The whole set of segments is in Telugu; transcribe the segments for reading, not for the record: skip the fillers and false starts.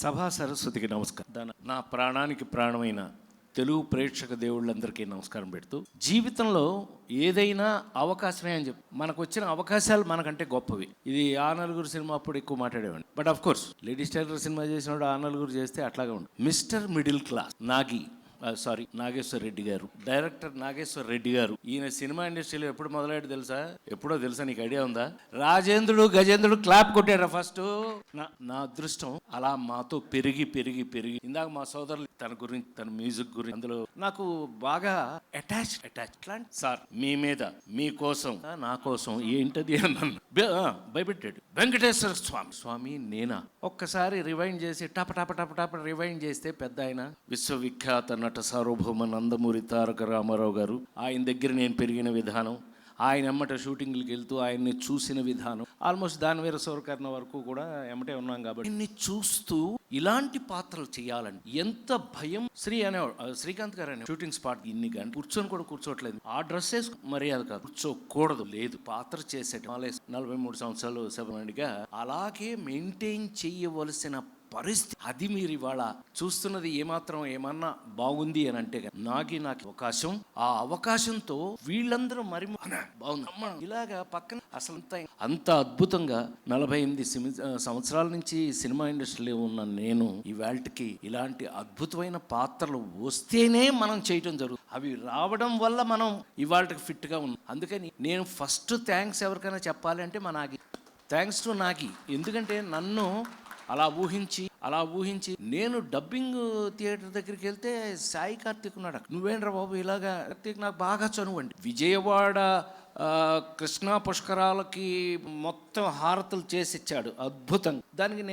సభా సరస్వతికి నమస్కారం. నా ప్రాణానికి ప్రాణమైన తెలుగు ప్రేక్షక దేవుళ్ళందరికీ నమస్కారం పెడుతూ, జీవితంలో ఏదైనా అవకాశమే అని చెప్పి మనకు వచ్చిన అవకాశాలు మనకంటే గొప్పవి. ఇది ఆ నలుగురు సినిమా అప్పుడు ఎక్కువ మాట్లాడేవాడిని. But of course ladies tailor cinema చేసినప్పుడు ఆ నలుగురు చేస్తే అట్లాగే ఉంటుంది. Mr middle class Nageswara Reddy garu, director Nageswara Reddy గారు. ఈయన సినిమా ఇండస్ట్రీలో ఎప్పుడు మొదలయ్యాడు తెలుసా? ఎప్పుడో తెలుసా? నీకు ఐడియా ఉందా? రాజేంద్రుడు గజేంద్రుడు క్లాప్ కొట్టారా ఫస్ట్? నా అదృష్టం అలా మాతో పెరిగి పెరిగి పెరిగి ఇందాక మా సోదరులు తన గురించి, తన మ్యూజిక్ గురించి, అందులో నాకు బాగా అటాచ్ సార్ మీ మీద, మీ కోసం, నా కోసం ఏంటది అన్నాను. భయపెట్టాడు. వెంకటేశ్వర స్వామి నేనా? ఒక్కసారి రివైండ్ చేసి టప టప టప టప రివైండ్ చేస్తే పెద్ద ఆయన విశ్వవిఖ్యాత నట సార్వభౌమ నందమూరి తారక రామారావు గారు. ఆయన దగ్గర నేను పెరిగిన విధానం, ఆయన ఎమ్మట షూటింగ్లకు వెళ్తూ ఆయన్ని చూసిన విధానం, ఆల్మోస్ట్ దానివీర సూరకర్ణ వరకు కూడా ఎమ్మటే ఉన్నాం. కాబట్టి ఇన్ని చూస్తూ ఇలాంటి పాత్రలు చేయాలండి ఎంత భయం. శ్రీకాంత్ గారు అనే షూటింగ్ స్పాట్ ఇన్ని గంటలు కూర్చొని కూడా కూర్చోట్లేదు. ఆ డ్రెస్ వేసుకు మర్యాద కాదు, కూర్చోకూడదు. లేదు, పాత్ర చేసే 43 సంవత్సరాలు సెవెన్గా అలాగే మెయింటైన్ చేయవలసిన పరిస్థితి. అది మీరు ఇవాళ చూస్తున్నది ఏమాత్రం ఏమన్నా బాగుంది అని అంటే నాకు అవకాశం, ఆ అవకాశంతో వీళ్ళందరూ మరి బాగుంది ఇలాగా పక్కన అసలు అంత అద్భుతంగా 48 సంవత్సరాల నుంచి సినిమా ఇండస్ట్రీలో ఉన్న నేను ఇవాళకి ఇలాంటి అద్భుతమైన పాత్రలు వస్తేనే మనం చేయటం జరుగుతుంది. అవి రావడం వల్ల మనం ఇవాళకి ఫిట్గా ఉన్నాం. అందుకని నేను ఫస్ట్ థ్యాంక్స్ ఎవరికైనా చెప్పాలి అంటే మా నాగి, థ్యాంక్స్ టు నాగి. ఎందుకంటే నన్ను అలా ఊహించి నేను డబ్బింగ్ థియేటర్ దగ్గరికి వెళ్తే సాయి కార్తీక్ ఉన్నాడు. నువ్వేంట్రా బాబు ఇలాగా? కార్తీక్ నాకు బాగా చనువండి. విజయవాడ కృష్ణా పుష్కరాలకి మొత్తం హారతులు చేసి ఇచ్చాడు అద్భుతంగా. దానికి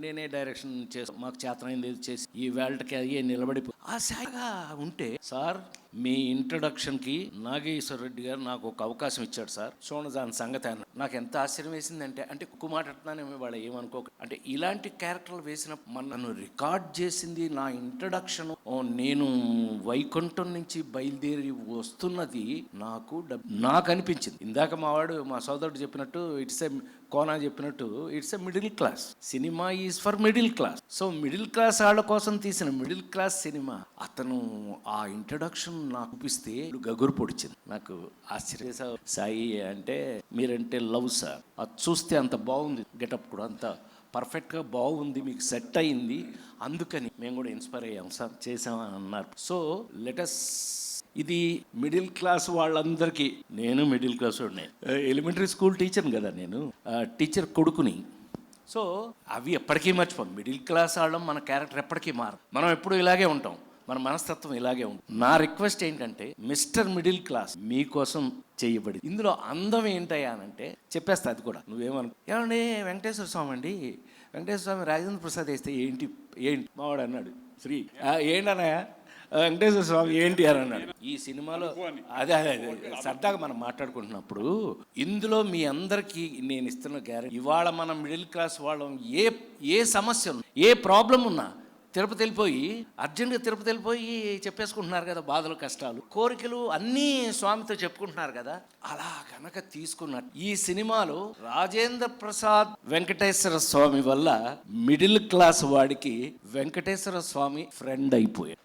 నేనే డైరెక్షన్ చేసాను. మాకు చేతనైంది చేసి ఈ వేళకి అయ్యే నిలబడిపో ఆ సాయిగా ఉంటే. సార్ మీ ఇంట్రడక్షన్కి నాగేశ్వర రెడ్డి గారు నాకు ఒక అవకాశం ఇచ్చాడు సార్. చూడండి దాని సంగతి అన్న నాకు ఎంత ఆశ్చర్యం వేసిందంటే, అంటే కుక్కు మాట్లాడుతున్నానేమో వాళ్ళు ఏమనుకోక, అంటే ఇలాంటి క్యారెక్టర్లు వేసిన నన్ను రికార్డ్ చేసింది నా ఇంట్రడక్షన్. నేను వైకుంఠం నుంచి బయలుదేరి వస్తున్నది నాకు అనిపించింది. ఇందాక మా సోదరుడు చెప్పినట్టు కోనా చెప్పినట్టు it's a middle class cinema, is for middle class. So middle class వాళ్ళ కోసం తీసిన మిడిల్ క్లాస్ సినిమా. అతను ఆ ఇంట్రడక్షన్ నాకు చూపిస్తే గగురు పొడిచింది. నాకు ఆశ్చర్య. సాయి అంటే మీరంటే లవ్ సార్. అది చూస్తే అంత బాగుంది, గెటప్ కూడా అంత పర్ఫెక్ట్గా బాగుంది, మీకు సెట్ అయింది, అందుకని మేము కూడా ఇన్స్పైర్ అయ్యాం సార్, చేసామని అన్నారు. సో లెటస్ ఇది మిడిల్ క్లాస్ వాళ్ళందరికీ. నేను మిడిల్ క్లాస్ ఉన్నాయి, ఎలిమెంటరీ స్కూల్ టీచర్ని కదా నేను, టీచర్ కొడుకుని. సో అవి ఎప్పటికీ మర్చిపోం. మిడిల్ క్లాస్ వాళ్ళం, మన క్యారెక్టర్ ఎప్పటికీ మారు, మనం ఎప్పుడు ఇలాగే ఉంటాం, మన మనస్తత్వం ఇలాగే ఉంటుంది. నా రిక్వెస్ట్ ఏంటంటే మిస్టర్ మిడిల్ క్లాస్ మీకోసం చేయబడి. ఇందులో అందం ఏంటయ్యా అనంటే చెప్పేస్తా, అది కూడా ఏమండి వెంకటేశ్వర స్వామి అండి, వెంకటేశ్వర స్వామి రాజేంద్ర ప్రసాద్ వేస్తే ఏంటి మావాడు అన్నాడు. ఏంటన్నాయా వెంకటేశ్వర స్వామి ఏంటి అని అన్నాడు. ఈ సినిమాలో అదే సరదాగా మనం మాట్లాడుకుంటున్నప్పుడు ఇందులో మీ అందరికీ నేను ఇస్తున్న గ్యారెంటీ, ఇవాళ మనం మిడిల్ క్లాస్ వాళ్ళం ఏ సమస్య ఉన్నా, ఏ ప్రాబ్లం ఉన్నా అర్జెంట్గా తిరుపతి వెళ్ళిపోయి చెప్పేసుకుంటున్నారు కదా, బాధలు కష్టాలు కోరికలు అన్నీ స్వామితో చెప్పుకుంటున్నారు కదా. అలా కనుక తీసుకున్నట్టు ఈ సినిమాలో రాజేంద్ర ప్రసాద్ వెంకటేశ్వర స్వామి వల్ల మిడిల్ క్లాస్ వాడికి వెంకటేశ్వర స్వామి ఫ్రెండ్ అయిపోయాడు.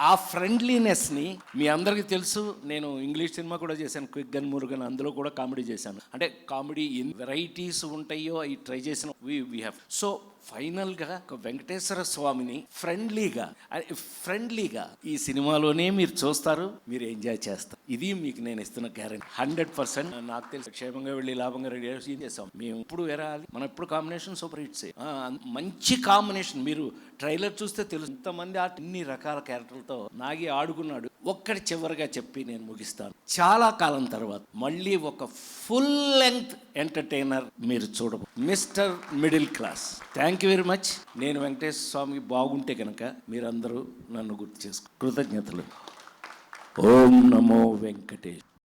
ఆ ఫ్రెండ్లీనెస్ని మీ అందరికీ తెలుసు. నేను ఇంగ్లీష్ సినిమా కూడా చేశాను, క్విక్ గన్ మురుగన్, అందులో కూడా కామెడీ చేశాను. అంటే కామెడీ ఎన్ని వెరైటీస్ ఉంటాయో అవి ట్రై చేసిన వీ హ్యావ్. సో ఫైనల్గా వెంకటేశ్వర స్వామిని ఫ్రెండ్లీగా ఈ సినిమాలోనే మీరు చూస్తారు, మీరు ఎంజాయ్ చేస్తారు. ఇది మీకు నేను ఇస్తున్న గ్యారెంటీ 100%. నాకు తెలిసి క్షేమంగా వెళ్ళి లాభంగా రెడీ ఏం చేస్తాం మేము. ఇప్పుడు వేరాలి, మనం ఎప్పుడు కాంబినేషన్ సూపర్ హిట్సే, మంచి కాంబినేషన్. మీరు ట్రైలర్ చూస్తే తెలుసు ఇంతమంది ఇన్ని రకాల క్యారెక్టర్లతో నాగి ఆడుకున్నాడు. ఒక్కటి చివరిగా చెప్పి నేను ముగిస్తాను. చాలా కాలం తర్వాత మళ్ళీ ఒక ఫుల్ లెంగ్త్ ఎంటర్టైనర్ మీరు చూడబో, Mr middle class. Thank you very much. నేను వెంకటేశ్వర స్వామికి బాగుంటే కనుక మీరందరూ నన్ను గుర్తు చేసుకో. కృతజ్ఞతలు. ఓం నమో వెంకటేష్.